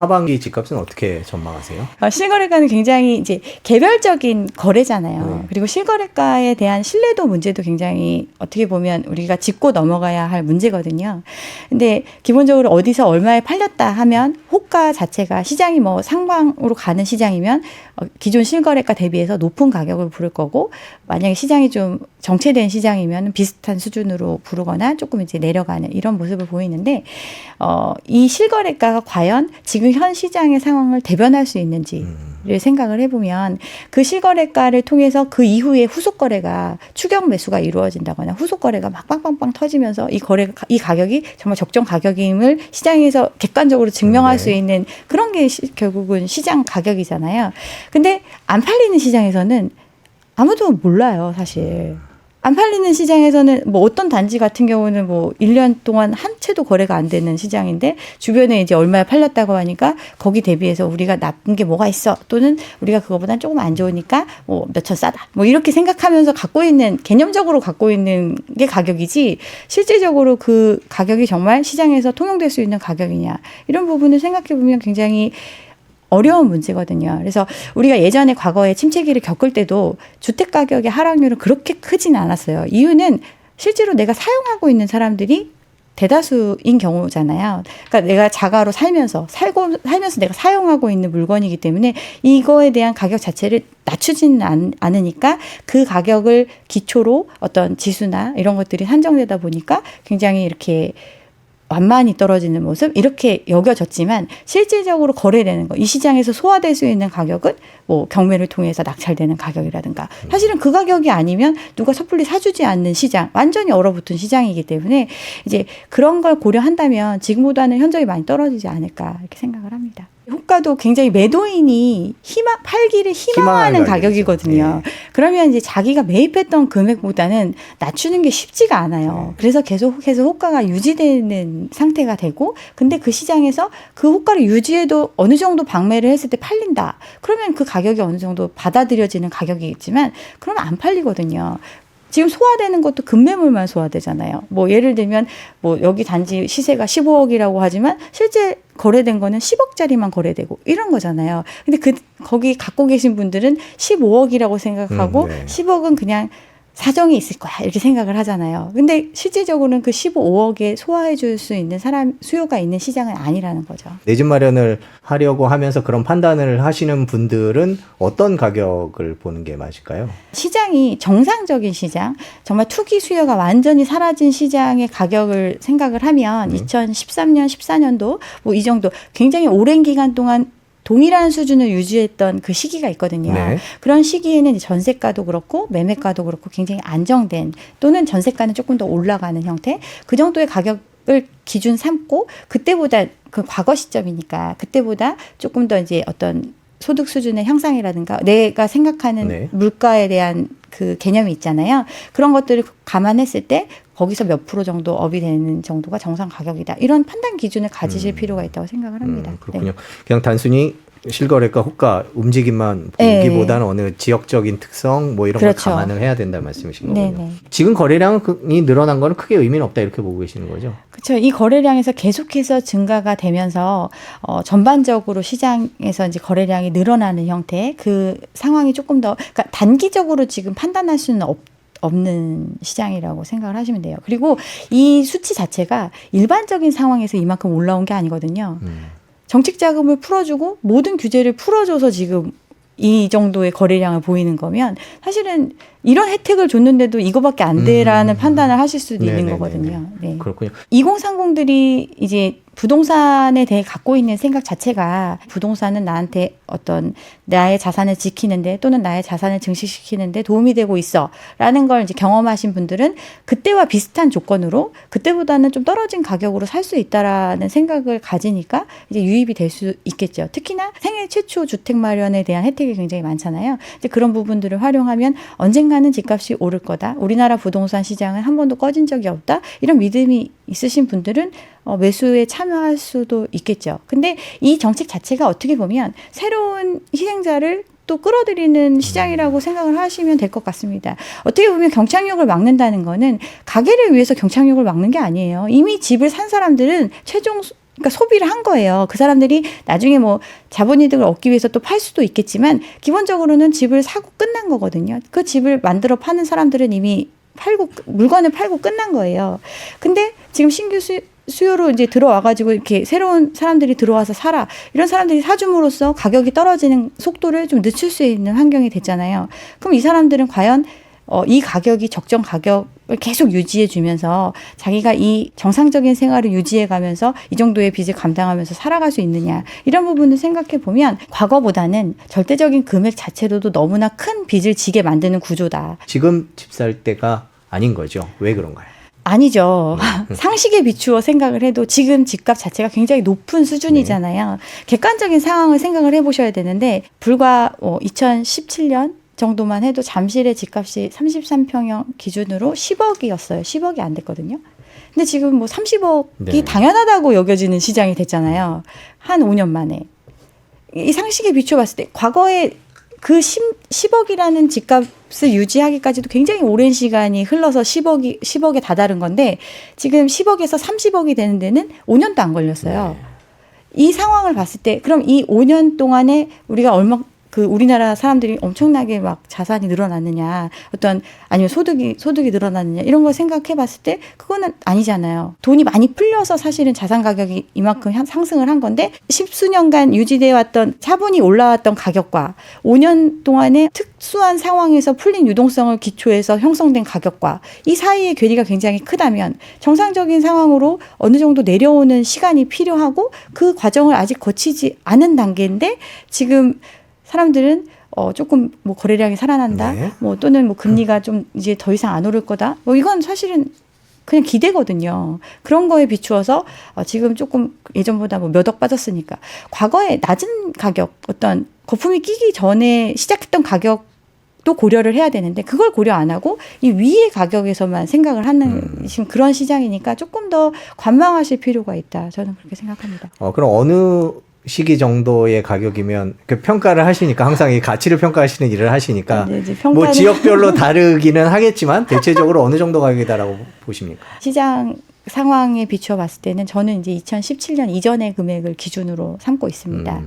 하반기 집값은 어떻게 전망하세요? 실거래가는 굉장히 이제 개별적인 거래잖아요. 그리고 실거래가에 대한 신뢰도 문제도 굉장히 어떻게 보면 우리가 짚고 넘어가야 할 문제거든요. 근데 기본적으로 어디서 얼마에 팔렸다 하면 호가 자체가 시장이 뭐 상방으로 가는 시장이면 기존 실거래가 대비해서 높은 가격을 부를 거고, 만약에 시장이 좀 정체된 시장이면 비슷한 수준으로 부르거나 조금 이제 내려가는 이런 모습을 보이는데, 이 실거래가가 과연 지금 현 시장의 상황을 대변할 수 있는지를 생각을 해보면, 그 실거래가를 통해서 그 이후에 후속 거래가 추격 매수가 이루어진다거나 후속 거래가 막 빵빵빵 터지면서 이 가격이 정말 적정 가격임을 시장에서 객관적으로 증명할 수 있는 그런 게 결국은 시장 가격이잖아요. 근데 안 팔리는 시장에서는 아무도 몰라요, 사실. 안 팔리는 시장에서는 뭐 어떤 단지 같은 경우는 뭐 1년 동안 한 채도 거래가 안 되는 시장인데, 주변에 이제 얼마에 팔렸다고 하니까 거기 대비해서 우리가 나쁜 게 뭐가 있어, 또는 우리가 그거보단 조금 안 좋으니까 뭐 몇천 싸다, 뭐 이렇게 생각하면서 개념적으로 갖고 있는 게 가격이지, 실질적으로 그 가격이 정말 시장에서 통용될 수 있는 가격이냐, 이런 부분을 생각해 보면 굉장히 어려운 문제거든요. 그래서 우리가 예전에 과거에 침체기를 겪을 때도 주택 가격의 하락률은 그렇게 크진 않았어요. 이유는 실제로 내가 사용하고 있는 사람들이 대다수인 경우잖아요. 그러니까 내가 자가로 살면서 내가 사용하고 있는 물건이기 때문에 이거에 대한 가격 자체를 낮추지는 않으니까, 그 가격을 기초로 어떤 지수나 이런 것들이 산정되다 보니까 굉장히 이렇게 완만히 떨어지는 모습, 이렇게 여겨졌지만 실질적으로 거래되는 거, 이 시장에서 소화될 수 있는 가격은 뭐 경매를 통해서 낙찰되는 가격이라든가, 사실은 그 가격이 아니면 누가 섣불리 사주지 않는 시장, 완전히 얼어붙은 시장이기 때문에 이제 그런 걸 고려한다면 지금보다는 현저히 많이 떨어지지 않을까, 이렇게 생각을 합니다. 호가도 굉장히 매도인이 팔기를 희망하는 가격이거든요. 그러면 이제 자기가 매입했던 금액보다는 낮추는 게 쉽지가 않아요. 그래서 계속해서 호가가 유지되는 상태가 되고, 근데 그 시장에서 그 호가를 유지해도 어느 정도 방매를 했을 때 팔린다, 그러면 그 가격이 어느 정도 받아들여지는 가격이겠지만, 그러면 안 팔리거든요. 지금 소화되는 것도 급매물만 소화되잖아요. 뭐 예를 들면 뭐 여기 단지 시세가 15억이라고 하지만 실제 거래된 거는 10억짜리만 거래되고 이런 거잖아요. 근데 거기 갖고 계신 분들은 15억이라고 생각하고 10억은 그냥 사정이 있을 거야, 이렇게 생각을 하잖아요. 근데 실질적으로는 그 15억에 소화해 줄 수 있는 수요가 있는 시장은 아니라는 거죠. 내 집 마련을 하려고 하면서 그런 판단을 하시는 분들은 어떤 가격을 보는 게 맞을까요? 시장이 정상적인 시장, 정말 투기 수요가 완전히 사라진 시장의 가격을 생각을 하면 2013년, 14년도 뭐 이 정도 굉장히 오랜 기간 동안 동일한 수준을 유지했던 그 시기가 있거든요. 그런 시기에는 전세가도 그렇고 매매가도 그렇고 굉장히 안정된, 또는 전세가는 조금 더 올라가는 형태, 그 정도의 가격을 기준 삼고, 그때보다 그 과거 시점이니까 그때보다 조금 더 이제 어떤 소득 수준의 향상이라든가 내가 생각하는 물가에 대한 그 개념이 있잖아요. 그런 것들을 감안했을 때 거기서 몇 프로 정도 업이 되는 정도가 정상 가격이다, 이런 판단 기준을 가지실 필요가 있다고 생각을 합니다. 그렇군요. 그냥 단순히 실거래가 호가 움직임만 보기보다는 어느 지역적인 특성 뭐 이런 걸 감안을 해야 된다는 말씀이신 거군요. 지금 거래량이 늘어난 거는 크게 의미는 없다, 이렇게 보고 계시는 거죠? 그렇죠. 이 거래량에서 계속해서 증가가 되면서 전반적으로 시장에서 이제 거래량이 늘어나는 형태, 그 상황이 조금 더, 그러니까 단기적으로 지금 판단할 수는 없는 시장이라고 생각을 하시면 돼요. 그리고 이 수치 자체가 일반적인 상황에서 이만큼 올라온 게 아니거든요. 정책 자금을 풀어주고 모든 규제를 풀어줘서 지금 이 정도의 거래량을 보이는 거면, 사실은 이런 혜택을 줬는데도 이거밖에 안 돼라는 판단을 하실 수도 있는 거거든요. 그렇군요. 2030들이 이제 부동산에 대해 갖고 있는 생각 자체가, 부동산은 나한테 어떤 나의 자산을 지키는데 또는 나의 자산을 증식시키는데 도움이 되고 있어 라는 걸 이제 경험하신 분들은 그때와 비슷한 조건으로 그때보다는 좀 떨어진 가격으로 살 수 있다라는 생각을 가지니까 이제 유입이 될 수 있겠죠. 특히나 생애 최초 주택 마련에 대한 혜택이 굉장히 많잖아요. 이제 그런 부분들을 활용하면 언젠가는 집값이 오를 거다, 우리나라 부동산 시장은 한 번도 꺼진 적이 없다, 이런 믿음이 있으신 분들은 매수에 참여할 수도 있겠죠. 근데 이 정책 자체가 어떻게 보면 새로운 희생자를 또 끌어들이는 시장이라고 생각을 하시면 될 것 같습니다. 어떻게 보면 경착륙을 막는다는 거는 가게를 위해서 경착륙을 막는 게 아니에요. 이미 집을 산 사람들은 최종 그러니까 소비를 한 거예요. 그 사람들이 나중에 뭐 자본이득을 얻기 위해서 또 팔 수도 있겠지만 기본적으로는 집을 사고 끝난 거거든요. 그 집을 만들어 파는 사람들은 이미 물건을 팔고 끝난 거예요. 근데 지금 신규 수요로 이제 들어와가지고 이렇게 새로운 사람들이 들어와서 사라. 이런 사람들이 사줌으로써 가격이 떨어지는 속도를 좀 늦출 수 있는 환경이 됐잖아요. 그럼 이 사람들은 과연 이 가격이 적정 가격을 계속 유지해 주면서 자기가 이 정상적인 생활을 유지해 가면서 이 정도의 빚을 감당하면서 살아갈 수 있느냐. 이런 부분을 생각해 보면 과거보다는 절대적인 금액 자체로도 너무나 큰 빚을 지게 만드는 구조다. 지금 집 살 때가 아닌 거죠. 왜 그런가요? 아니죠. 상식에 비추어 생각을 해도 지금 집값 자체가 굉장히 높은 수준이잖아요. 객관적인 상황을 생각을 해보셔야 되는데 불과 2017년 정도만 해도 잠실의 집값이 33평형 기준으로 10억이었어요. 10억이 안 됐거든요. 근데 지금 뭐 30억이 당연하다고 여겨지는 시장이 됐잖아요. 한 5년 만에. 이 상식에 비춰봤을 때 과거에 그 10억이라는 집값을 유지하기까지도 굉장히 오랜 시간이 흘러서 10억에 다다른 건데 지금 10억에서 30억이 되는 데는 5년도 안 걸렸어요. 이 상황을 봤을 때 그럼 이 5년 동안에 우리가 우리나라 사람들이 엄청나게 막 자산이 늘어났느냐, 아니면 소득이 늘어났느냐, 이런 걸 생각해 봤을 때 그거는 아니잖아요. 돈이 많이 풀려서 사실은 자산 가격이 이만큼 상승을 한 건데, 10수년간 유지되어 왔던 차분히 올라왔던 가격과 5년 동안의 특수한 상황에서 풀린 유동성을 기초해서 형성된 가격과 이 사이의 괴리가 굉장히 크다면 정상적인 상황으로 어느 정도 내려오는 시간이 필요하고 그 과정을 아직 거치지 않은 단계인데 지금 사람들은 조금 뭐 거래량이 살아난다, 뭐 또는 뭐 금리가 좀 이제 더 이상 안 오를 거다. 뭐 이건 사실은 그냥 기대거든요. 그런 거에 비추어서 지금 조금 예전보다 뭐 몇 억 빠졌으니까 과거에 낮은 가격, 어떤 거품이 끼기 전에 시작했던 가격도 고려를 해야 되는데 그걸 고려 안 하고 이 위의 가격에서만 생각을 하는 지금 그런 시장이니까 조금 더 관망하실 필요가 있다. 저는 그렇게 생각합니다. 그럼 어느 시기 정도의 가격이면 그 평가를 하시니까 항상 이 가치를 평가하시는 일을 하시니까 뭐 지역별로 다르기는 하겠지만 대체적으로 어느 정도 가격이다라고 보십니까? 시장 상황에 비추어 봤을 때는 저는 이제 2017년 이전의 금액을 기준으로 삼고 있습니다.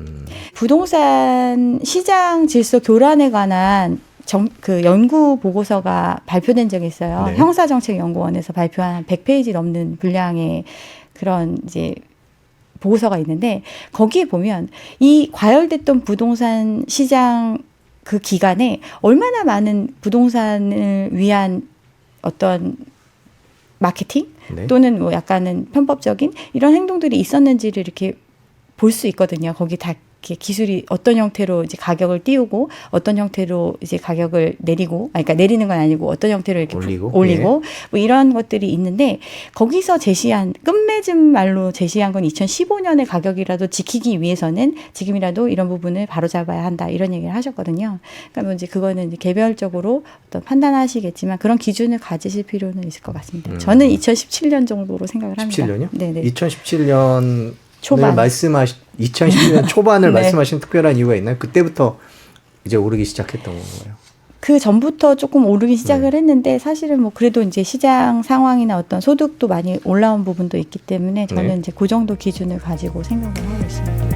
부동산 시장 질서 교란에 관한 그 연구 보고서가 발표된 적이 있어요. 네. 형사정책연구원에서 발표한 100페이지 넘는 분량의 그런 이제 보고서가 있는데 거기에 보면 이 과열됐던 부동산 시장 그 기간에 얼마나 많은 부동산을 위한 어떤 마케팅 또는 뭐 약간은 편법적인 이런 행동들이 있었는지를 이렇게 볼 수 있거든요. 거기 다 이렇게 기술이 어떤 형태로 이제 가격을 띄우고 어떤 형태로 이제 가격을 내리고, 그러니까 내리는 건 아니고 어떤 형태로 이렇게 올리고 뭐 이런 것들이 있는데 거기서 제시한 끝맺음 말로 제시한 건 2015년의 가격이라도 지키기 위해서는 지금이라도 이런 부분을 바로잡아야 한다 이런 얘기를 하셨거든요. 그러니까 뭐 이제 그거는 이제 개별적으로 어떤 판단하시겠지만 그런 기준을 가지실 필요는 있을 것 같습니다. 저는 2017년 정도로 생각을 합니다. 17년요? 네네. 2017년 초반. 2010년 초반을 말씀하신 특별한 이유가 있나요? 그때부터 이제 오르기 시작했던 건가요? 그 전부터 조금 오르기 시작을 했는데 사실은 뭐 그래도 이제 시장 상황이나 어떤 소득도 많이 올라온 부분도 있기 때문에 저는 이제 그 정도 기준을 가지고 생각을 하고 있습니다.